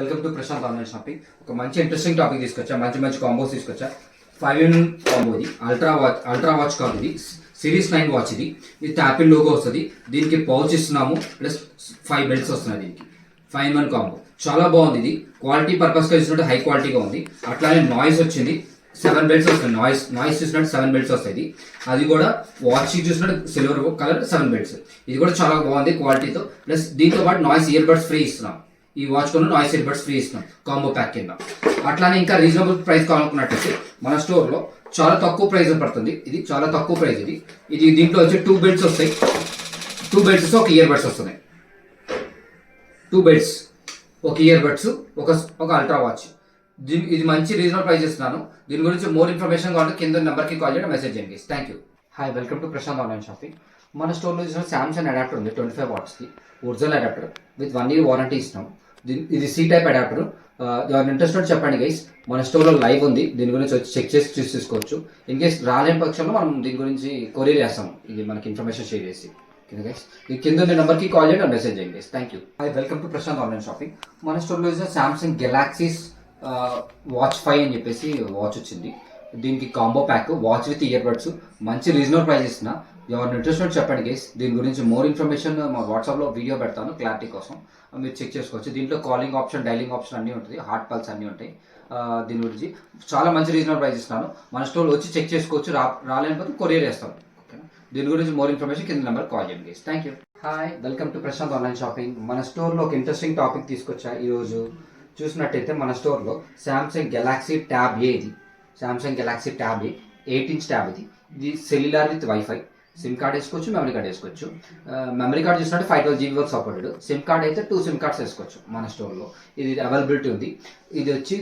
Welcome to Prashanth online shopping. ఒక మంచి interesting topic తీసుకొచ్చా, మంచి కాంబోస్ తీసుకొచ్చా. 5 in కాంబో ఇది, అల్ట్రా వాచ్ కాదు ఇది, సిరీస్ 9 వాచ్ ఇది ట్యాపిల్ లోగో వస్తుంది. దీనికి పౌచ్ ఇస్తున్నాము, ప్లస్ 5 బెల్ట్స్ వస్తున్నాయి. దీనికి 5 in 1 కాంబో చాలా బాగుంది. ఇది క్వాలిటీ పర్పస్గా చూసినట్టు హై క్వాలిటీగా ఉంది. అట్లానే నాయిస్ వచ్చింది, 7 బెల్ట్స్ వస్తాయి. నాయిస్ చూసినట్టు 7 బెల్ట్స్ వస్తాయి. అది కూడా వాచ్ చూసినట్టు సిల్వర్ కలర్ 7 బెల్ట్స్. ఇది కూడా చాలా బాగుంది క్వాలిటీతో. ప్లస్ దీంతో పాటు నాయిస్ ఇయర్ బడ్స్ ఫ్రీ ఇస్తున్నాం. ఈ వాచ్ కొన్న నాయిస్ ఇయర్ బడ్స్ ఫ్రీ ఇస్తున్నాం కాంబో ప్యాక్ కింద. అట్లానే ఇంకా రీజనబుల్ ప్రైస్ కావాలనుకున్నట్టయితే మన స్టోర్లో చాలా తక్కువ ప్రైస్ పడుతుంది. ఇది చాలా తక్కువ ప్రైస్. ఇది దీంట్లో వచ్చి 2 బెల్ట్స్ వస్తాయి. 2 బెల్ట్స్ ఒక ఇయర్ బడ్స్ వస్తున్నాయి. 2 బెల్ట్స్, ఒక ఇయర్ బడ్స్, ఒక అల్ట్రా వాచ్. ఇది మంచి రీజనబుల్ ప్రైస్ ఇస్తున్నాను. దీని గురించి మోర్ ఇన్ఫర్మేషన్ కావాలంటే కింద నెంబర్కి కాల్ చేయడం, మెసేజ్ చేయండి. Thank you. Hi, welcome to Prashanth online shopping. మన స్టోర్లో చూసిన శాంసంగ్ అడాప్టర్ ఉంది 25 వాట్స్కి, original adapter with 1 year warranty ఇస్తున్నాం. ఇది సి టైప్ అడాప్టర్. ఎవరైనా ఇంట్రెస్ట్ ఉంటే చెప్పండి గైస్. మన స్టోర్లో లైవ్ ఉంది, దీని గురించి వచ్చి చెక్ చేసి తీసుకోవచ్చు. ఇన్ కేస్ రాలేని పక్షంలో మనం దీని గురించి కొరియర్ చేస్తాము, ఇది మనకి ఇన్ఫర్మేషన్ షేర్ చేసి. గైస్ ఈ కింద నెంబర్కి కాల్ చేయండి, మెసేజ్ చేయండి guys. Thank you. Hi, welcome to Prashanth online shopping. మన స్టోర్లో చూసిన శాంసంగ్ గెలాక్సీస్ వాచ్ 5 అని చెప్పేసి వాచ్ వచ్చింది. దీనికి combo pack, watch with ear buds, మంచి రీజనబుల్ ప్రైస్ ఇస్తున్నా. ఎవరిని ఇంట్రెస్ట్ ఉంటే చెప్పండి గైస్. దీని గురించి మోర్ ఇన్ఫర్మేషన్ మా వాట్సాప్లో వీడియో పెడతాను క్లారిటీ కోసం, మీరు చెక్ చేసుకోవచ్చు. దీంట్లో కాలింగ్ ఆప్షన్, డైలింగ్ ఆప్షన్ అన్నీ ఉంటుంది, హార్ట్ పల్స్ అన్నీ ఉంటాయి. దీని గురించి చాలా మంచి రీజనబుల్ ప్రైస్ ఇస్తున్నాను. మన స్టోర్లో వచ్చి చెక్ చేసుకోవచ్చు. రాలేకపోతే కొరియర్ చేస్తాం. ఓకేనా? దీని గురించి మోర్ ఇన్ఫర్మేషన్ కింద నెంబర్ కాల్ చేయండి guys. Thank you. Hi, welcome to Prashanth online shopping. మన స్టోర్లో ఒక ఇంట్రెస్టింగ్ టాపిక్ తీసుకొచ్చా ఈరోజు. చూసినట్టయితే మన స్టోర్లో శాంసంగ్ గెలాక్సీ ట్యాబ్ ఏ, ఇది శాంసంగ్ గెలాక్సీ ట్యాబ్ ఏ 8 inch ట్యాబ్. ఇది cellular with wifi. SIM card వేసుకోవచ్చు, మెమరీ కార్డ్ వేసుకోవచ్చు. మెమరీ కార్డ్ చూసినట్టు 512 GB వరకు సపోర్టెడ్. సిమ్ కార్డ్ అయితే 2 సిమ్ కార్డ్స్ వేసుకోవచ్చు మన స్టోర్లో. ఇది అవైలబిలిటీ ఉంది. ఇది వచ్చి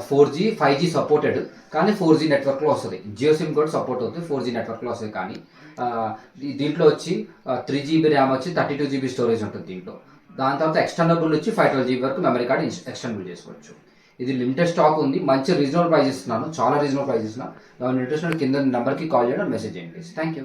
4G 5G సపోర్టెడ్, కానీ 4G నెట్వర్క్లో వస్తుంది. జియో సిమ్ కూడా సపోర్ట్ అవుతుంది, 4G నెట్వర్క్లో వస్తుంది. కానీ దీంట్లో వచ్చి 3 GB ర్యామ్ వచ్చి 32 GB స్టోరేజ్ ఉంటుంది దీంట్లో. దాని తర్వాత ఎక్స్టర్నబుల్ వచ్చి 512 GB వరకు మెమరీ కార్డ్ ఎక్స్టర్నబుల్ చేసుకోవచ్చు. ఇది లిమిటెడ్ స్టాక్ ఉంది, మంచి రీజనబుల్ ప్రైస్ ఇస్తున్నాను, చాలా రీజనబుల్ ప్రైస్ ఇస్తున్నాను. ఇంట్రెస్ట్ కింద నెంబర్కి కాల్ చేయడం, మెసేజ్ చేయండి. Thank you.